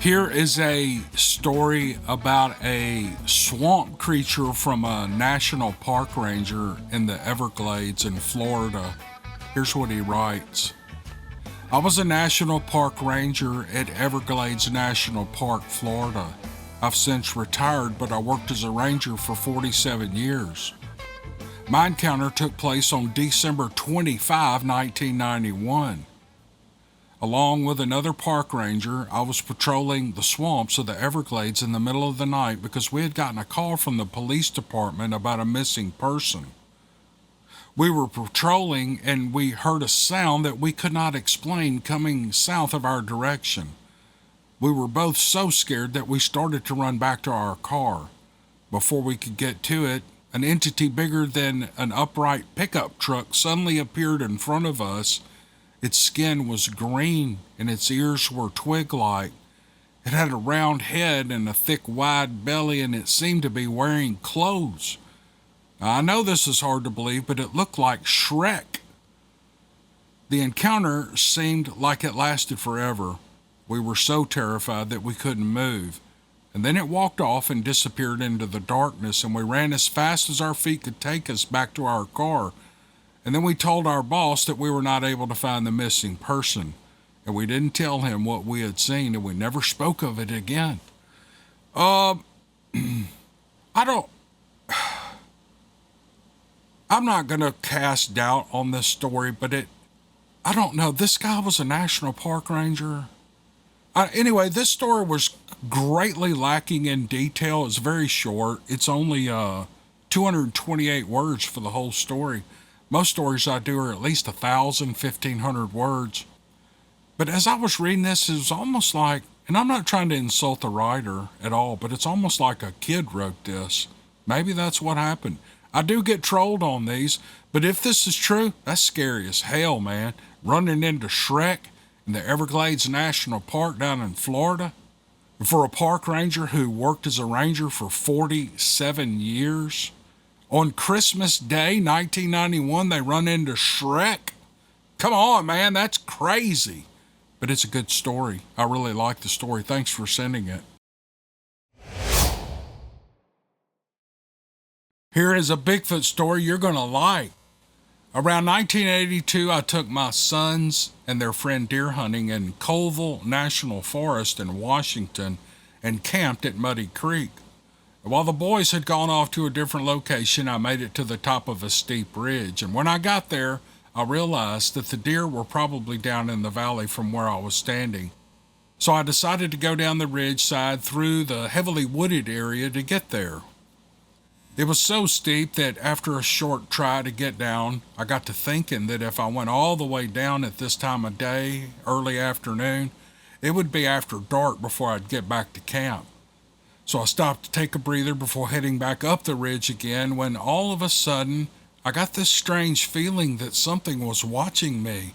Here is a story about a swamp creature from a national park ranger in the Everglades in Florida. Here's what he writes. I was a national park ranger at Everglades National Park, Florida. I've since retired, but I worked as a ranger for 47 years. My encounter took place on December 25, 1991. Along with another park ranger, I was patrolling the swamps of the Everglades in the middle of the night because we had gotten a call from the police department about a missing person. We were patrolling and we heard a sound that we could not explain coming south of our direction. We were both so scared that we started to run back to our car. Before we could get to it, an entity bigger than an upright pickup truck suddenly appeared in front of us. Its skin was green and its ears were twig-like. It had a round head and a thick, wide belly, and it seemed to be wearing clothes. Now, I know this is hard to believe, but it looked like Shrek. The encounter seemed like it lasted forever. We were so terrified that we couldn't move. And then it walked off and disappeared into the darkness, and we ran as fast as our feet could take us back to our car. And then we told our boss that we were not able to find the missing person, and we didn't tell him what we had seen, and we never spoke of it again. I don't... I'm not going to cast doubt on this story, but I don't know. This guy was a national park ranger. Anyway, this story was greatly lacking in detail. It's very short. It's only 228 words for the whole story. Most stories I do are at least 1,000, 1,500 words. But as I was reading this, it was almost like, and I'm not trying to insult the writer at all, but it's almost like a kid wrote this. Maybe that's what happened. I do get trolled on these, but if this is true, that's scary as hell, man. Running into Shrek in the Everglades National Park down in Florida. For a park ranger who worked as a ranger for 47 years. On Christmas Day, 1991, they run into Shrek. Come on, man, that's crazy. But it's a good story. I really like the story. Thanks for sending it. Here is a Bigfoot story you're going to like. Around 1982, I took my sons and their friend deer hunting in Colville National Forest in Washington and camped at Muddy Creek. While the boys had gone off to a different location, I made it to the top of a steep ridge, and when I got there, I realized that the deer were probably down in the valley from where I was standing. So I decided to go down the ridge side through the heavily wooded area to get there. It was so steep that after a short try to get down, I got to thinking that if I went all the way down at this time of day, early afternoon, it would be after dark before I'd get back to camp. So I stopped to take a breather before heading back up the ridge again when all of a sudden I got this strange feeling that something was watching me.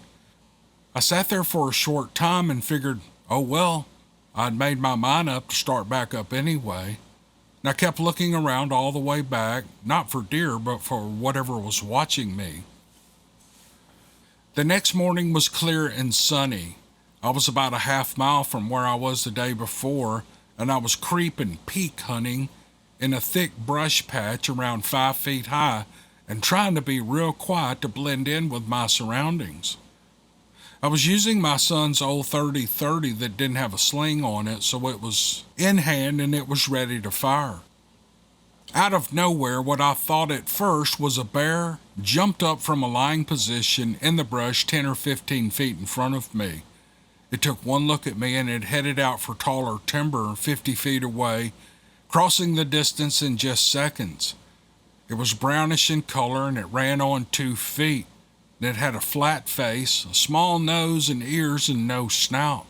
I sat there for a short time and figured, oh well, I'd made my mind up to start back up anyway. And I kept looking around all the way back, not for deer, but for whatever was watching me. The next morning was clear and sunny. I was about a half mile from where I was the day before, and I was creeping peak hunting in a thick brush patch around 5 feet high and trying to be real quiet to blend in with my surroundings. I was using my son's old 30-30 that didn't have a sling on it, so it was in hand and it was ready to fire. Out of nowhere, what I thought at first was a bear jumped up from a lying position in the brush 10 or 15 feet in front of me. It took one look at me and it headed out for taller timber 50 feet away, crossing the distance in just seconds. It was brownish in color and it ran on 2 feet. It had a flat face, a small nose and ears, and no snout.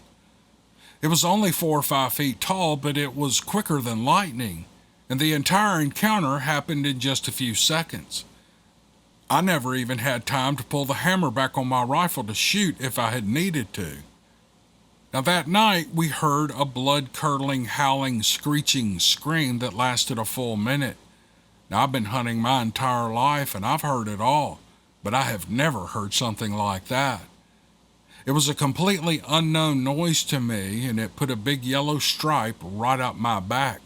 It was only 4 or 5 feet tall, but it was quicker than lightning, and the entire encounter happened in just a few seconds. I never even had time to pull the hammer back on my rifle to shoot if I had needed to. Now that night, we heard a blood-curdling, howling, screeching scream that lasted a full minute. Now I've been hunting my entire life, and I've heard it all, but I have never heard something like that. It was a completely unknown noise to me, and it put a big yellow stripe right up my back.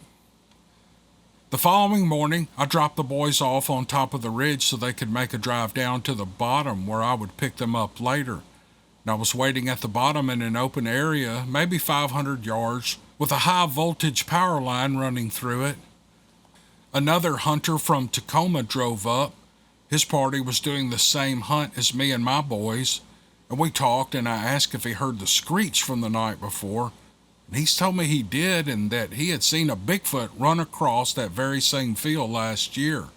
The following morning, I dropped the boys off on top of the ridge so they could make a drive down to the bottom where I would pick them up later. And I was waiting at the bottom in an open area, maybe 500 yards, with a high voltage power line running through it. Another hunter from Tacoma drove up. His party was doing the same hunt as me and my boys, and we talked, and I asked if he heard the screech from the night before. And he's told me he did, and that he had seen a Bigfoot run across that very same field last year.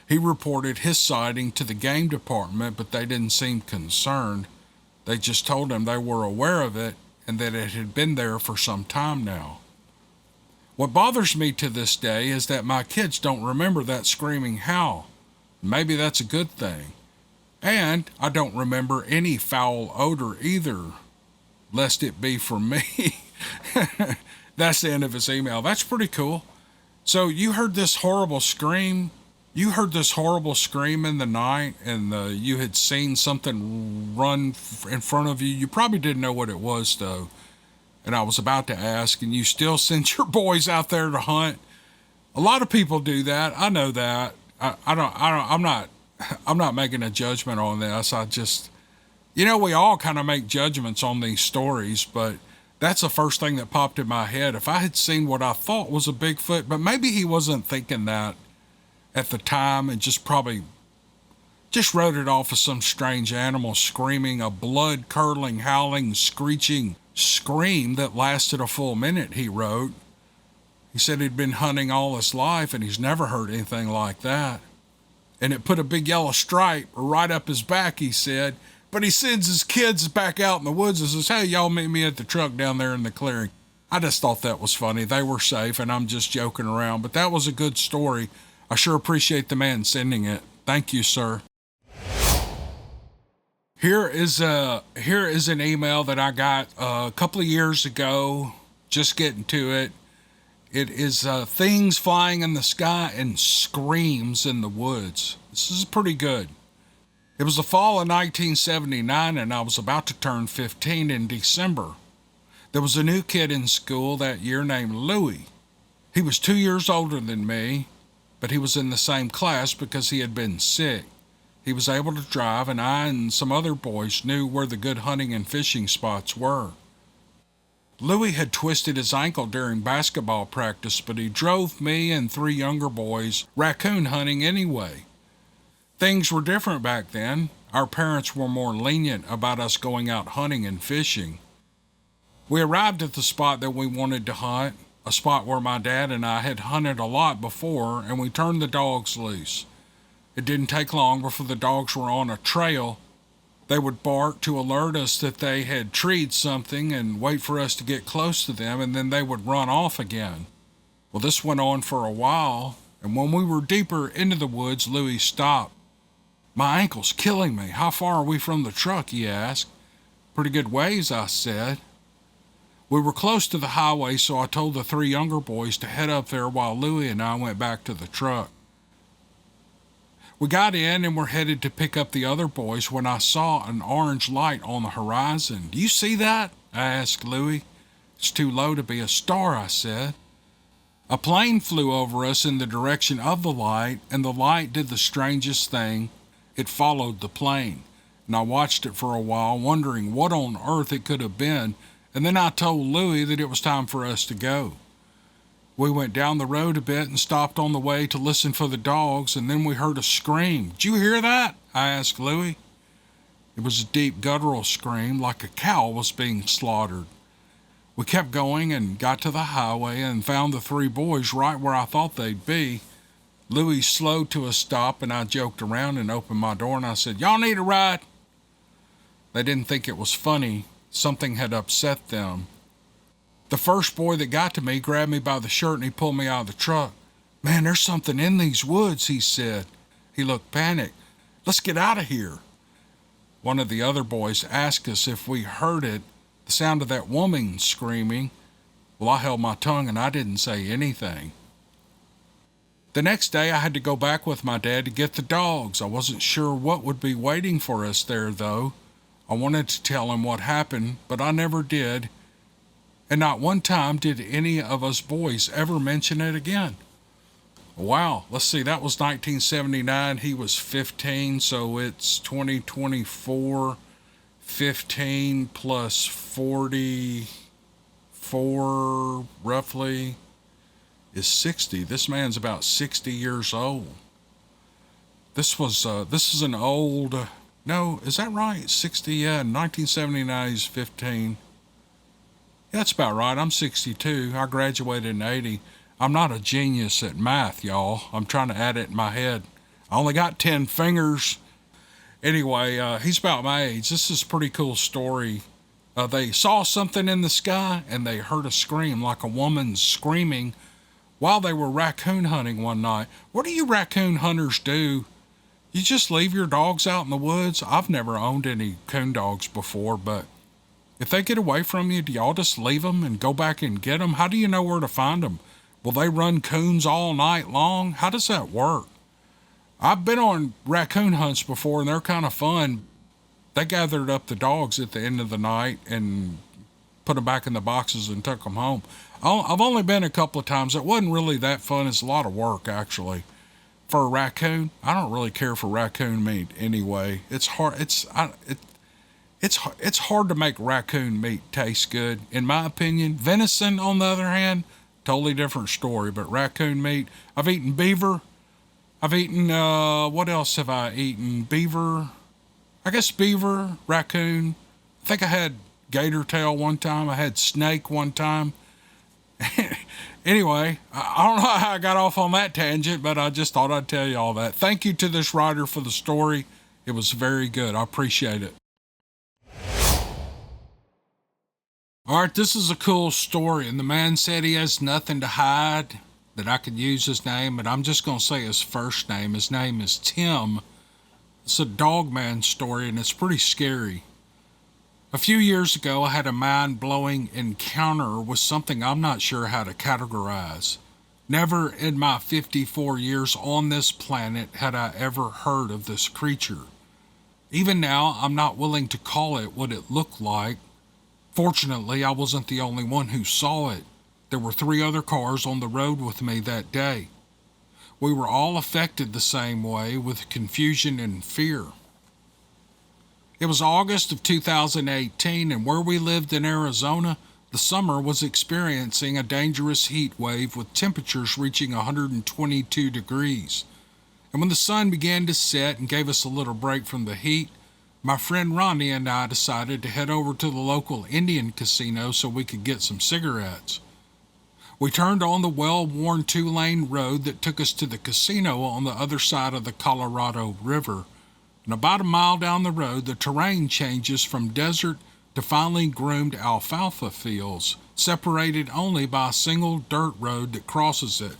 He reported his sighting to the game department, but they didn't seem concerned. They just told him they were aware of it and that it had been there for some time now. What bothers me to this day is that my kids don't remember that screaming howl. Maybe that's a good thing. And I don't remember any foul odor either, lest it be from me. That's the end of his email. That's pretty cool. So you heard this horrible scream. You heard this horrible scream in the night, and you had seen something run in front of you. You probably didn't know what it was, though. And I was about to ask, and you still sent your boys out there to hunt. A lot of people do that. I know that. I'm not making a judgment on this. I just, we all kind of make judgments on these stories, but that's the first thing that popped in my head. If I had seen what I thought was a Bigfoot, but maybe he wasn't thinking that at the time and just probably just wrote it off as some strange animal screaming a blood-curdling, howling, screeching scream that lasted a full minute, he wrote. He said he'd been hunting all his life and he's never heard anything like that. And it put a big yellow stripe right up his back, he said. But he sends his kids back out in the woods and says, hey, y'all meet me at the truck down there in the clearing. I just thought that was funny. They were safe, and I'm just joking around. But that was a good story. I sure appreciate the man sending it. Thank you, sir. Here is an email that I got a couple of years ago. Just getting to it. It is things flying in the sky and screams in the woods. This is pretty good. It was the fall of 1979, and I was about to turn 15 in December. There was a new kid in school that year named Louie. He was 2 years older than me, but he was in the same class because he had been sick. He was able to drive, and I and some other boys knew where the good hunting and fishing spots were. Louie had twisted his ankle during basketball practice, but he drove me and 3 younger boys raccoon hunting anyway. Things were different back then. Our parents were more lenient about us going out hunting and fishing. We arrived at the spot that we wanted to hunt, a spot where my dad and I had hunted a lot before, and we turned the dogs loose. It didn't take long before the dogs were on a trail. They would bark to alert us that they had treed something and wait for us to get close to them, and then they would run off again. Well, this went on for a while, and when we were deeper into the woods, Louie stopped. My ankle's killing me. How far are we from the truck, he asked. Pretty good ways, I said. We were close to the highway, so I told the 3 younger boys to head up there while Louie and I went back to the truck. We got in and were headed to pick up the other boys when I saw an orange light on the horizon. Do you see that? I asked Louie. It's too low to be a star, I said. A plane flew over us in the direction of the light, and the light did the strangest thing. It followed the plane, and I watched it for a while, wondering what on earth it could have been, and then I told Louie that it was time for us to go. We went down the road a bit and stopped on the way to listen for the dogs, and then we heard a scream. Did you hear that? I asked Louie. It was a deep guttural scream, like a cow was being slaughtered. We kept going and got to the highway and found the 3 boys right where I thought they'd be. Louie slowed to a stop, and I joked around and opened my door, and I said, y'all need a ride? They didn't think it was funny. Something had upset them. The first boy that got to me grabbed me by the shirt and he pulled me out of the truck. Man, there's something in these woods, he said. He looked panicked. Let's get out of here. One of the other boys asked us if we heard it, the sound of that woman screaming. Well, I held my tongue and I didn't say anything. The next day I had to go back with my dad to get the dogs. I wasn't sure what would be waiting for us there, though. I wanted to tell him what happened, but I never did, and not one time did any of us boys ever mention it again. Wow, let's see, that was 1979. He was 15, so it's 2024. 15 plus 44 roughly is 60. This man's about 60 years old. This is an old, no, is that right? 60, yeah, 1979 he's 15. Yeah, that's about right. I'm 62. I graduated in 80. I'm not a genius at math, y'all. I'm trying to add it in my head. I only got 10 fingers. Anyway, he's about my age. This is a pretty cool story. They saw something in the sky and they heard a scream, like a woman screaming, while they were raccoon hunting one night. What do you raccoon hunters do? You just leave your dogs out in the woods? I've never owned any coon dogs before, but if they get away from you, do y'all just leave them and go back and get them? How do you know where to find them? Will they run coons all night long? How does that work? I've been on raccoon hunts before, and they're kind of fun. They gathered up the dogs at the end of the night and put them back in the boxes and took them home. I've only been a couple of times. It wasn't really that fun. It's a lot of work, actually. For a raccoon, I don't really care for raccoon meat anyway. It's hard. It's hard to make raccoon meat taste good, in my opinion. Venison, on the other hand, totally different story. But raccoon meat, I've eaten beaver. I've eaten, what else have I eaten? Beaver, I guess beaver, raccoon. I think I had gator tail one time. I had snake one time. Anyway, I don't know how I got off on that tangent, but I just thought I'd tell you all that. Thank you to this writer for the story. It was very good. I appreciate it. All right, this is a cool story, and the man said he has nothing to hide, that I could use his name, but I'm just going to say his first name. His name is Tim. It's a dog man story, and it's pretty scary. A few years ago, I had a mind-blowing encounter with something I'm not sure how to categorize. Never in my 54 years on this planet had I ever heard of this creature. Even now, I'm not willing to call it what it looked like. Fortunately, I wasn't the only one who saw it. There were 3 other cars on the road with me that day. We were all affected the same way, with confusion and fear. It was August of 2018, and where we lived in Arizona, the summer was experiencing a dangerous heat wave with temperatures reaching 122 degrees. And when the sun began to set and gave us a little break from the heat, my friend Ronnie and I decided to head over to the local Indian casino so we could get some cigarettes. We turned on the well-worn 2-lane road that took us to the casino on the other side of the Colorado River. And about a mile down the road, the terrain changes from desert to finely groomed alfalfa fields, separated only by a single dirt road that crosses it.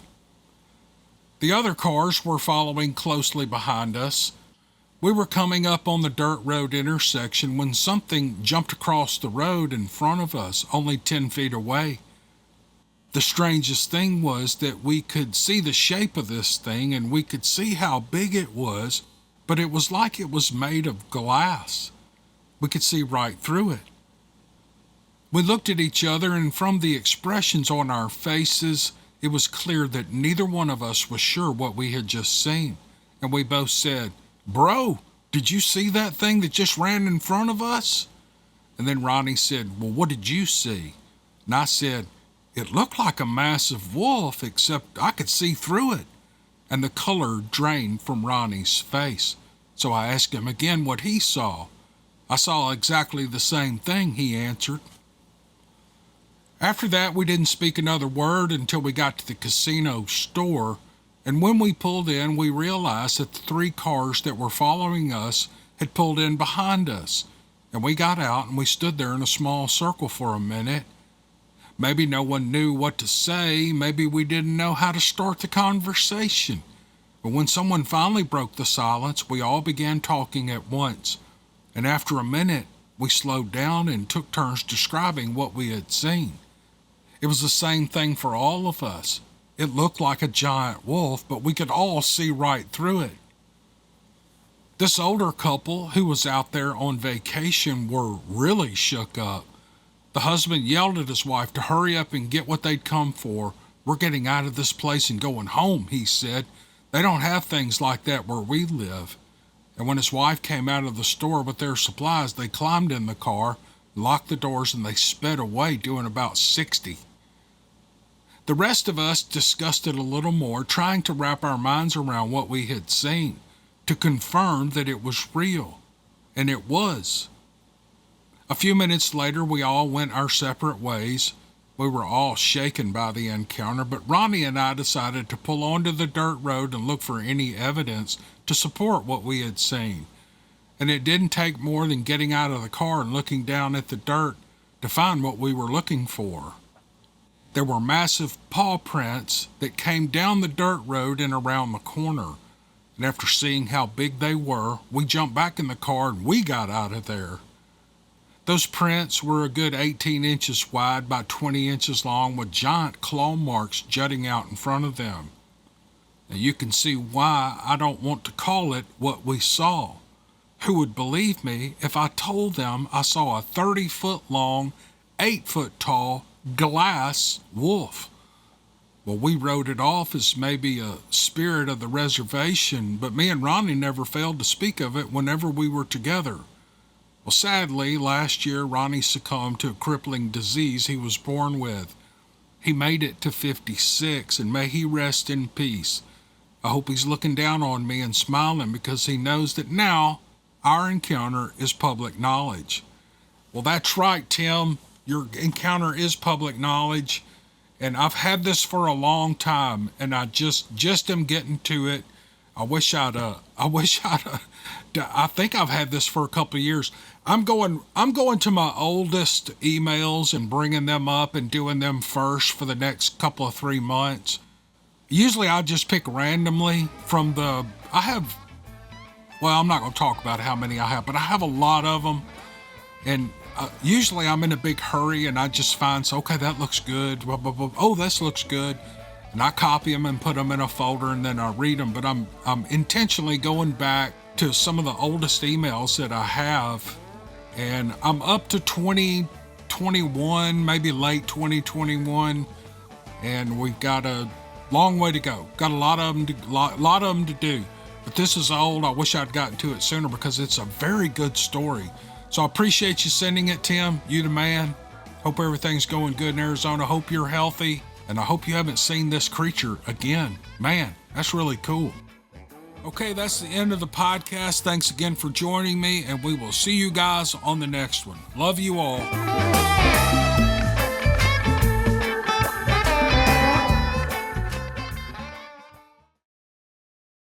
The other cars were following closely behind us. We were coming up on the dirt road intersection when something jumped across the road in front of us, only 10 feet away. The strangest thing was that we could see the shape of this thing and we could see how big it was, but it was like it was made of glass. We could see right through it. We looked at each other, and from the expressions on our faces, it was clear that neither one of us was sure what we had just seen. And we both said, "Bro, did you see that thing that just ran in front of us?" And then Ronnie said, "Well, what did you see?" And I said, "It looked like a massive wolf, except I could see through it." And the color drained from Ronnie's face. So I asked him again what he saw. "I saw exactly the same thing," he answered. After that, we didn't speak another word until we got to the casino store, and when we pulled in, we realized that the 3 cars that were following us had pulled in behind us, and we got out and we stood there in a small circle for a minute. Maybe no one knew what to say, maybe we didn't know how to start the conversation. But when someone finally broke the silence, we all began talking at once, and after a minute, we slowed down and took turns describing what we had seen. It was the same thing for all of us. It looked like a giant wolf, but we could all see right through it. This older couple who was out there on vacation were really shook up. The husband yelled at his wife to hurry up and get what they'd come for. "We're getting out of this place and going home," he said. "They don't have things like that where we live." And when his wife came out of the store with their supplies, they climbed in the car, locked the doors, and they sped away doing about 60. The rest of us discussed it a little more, trying to wrap our minds around what we had seen, to confirm that it was real. And it was. A few minutes later, we all went our separate ways. We were all shaken by the encounter, but Ronnie and I decided to pull onto the dirt road and look for any evidence to support what we had seen. And it didn't take more than getting out of the car and looking down at the dirt to find what we were looking for. There were massive paw prints that came down the dirt road and around the corner. And after seeing how big they were, we jumped back in the car and we got out of there. Those prints were a good 18 inches wide by 20 inches long with giant claw marks jutting out in front of them. Now you can see why I don't want to call it what we saw. Who would believe me if I told them I saw a 30-foot long, 8-foot tall glass wolf? Well, we wrote it off as maybe a spirit of the reservation, but me and Ronnie never failed to speak of it whenever we were together. Well, sadly, last year, Ronnie succumbed to a crippling disease he was born with. He made it to 56, and may he rest in peace. I hope he's looking down on me and smiling because he knows that now our encounter is public knowledge. Well, that's right, Tim. Your encounter is public knowledge, and I've had this for a long time, and I just am getting to it. I think I've had this for a couple of years. I'm going to my oldest emails and bringing them up and doing them first for the next couple of 3 months. Usually I just pick randomly from I'm not going to talk about how many I have, but I have a lot of them. And usually I'm in a big hurry and I just find, okay, that looks good. Oh, this looks good. And I copy them and put them in a folder and then I read them. But I'm intentionally going back to some of the oldest emails that I have. And I'm up to 2021, maybe late 2021. And we've got a long way to go. Got a lot of them to do. But this is old. I wish I'd gotten to it sooner because it's a very good story. So I appreciate you sending it, Tim. You the man. Hope everything's going good in Arizona. Hope you're healthy. And I hope you haven't seen this creature again. Man, that's really cool. Okay, that's the end of the podcast. Thanks again for joining me, and we will see you guys on the next one. Love you all.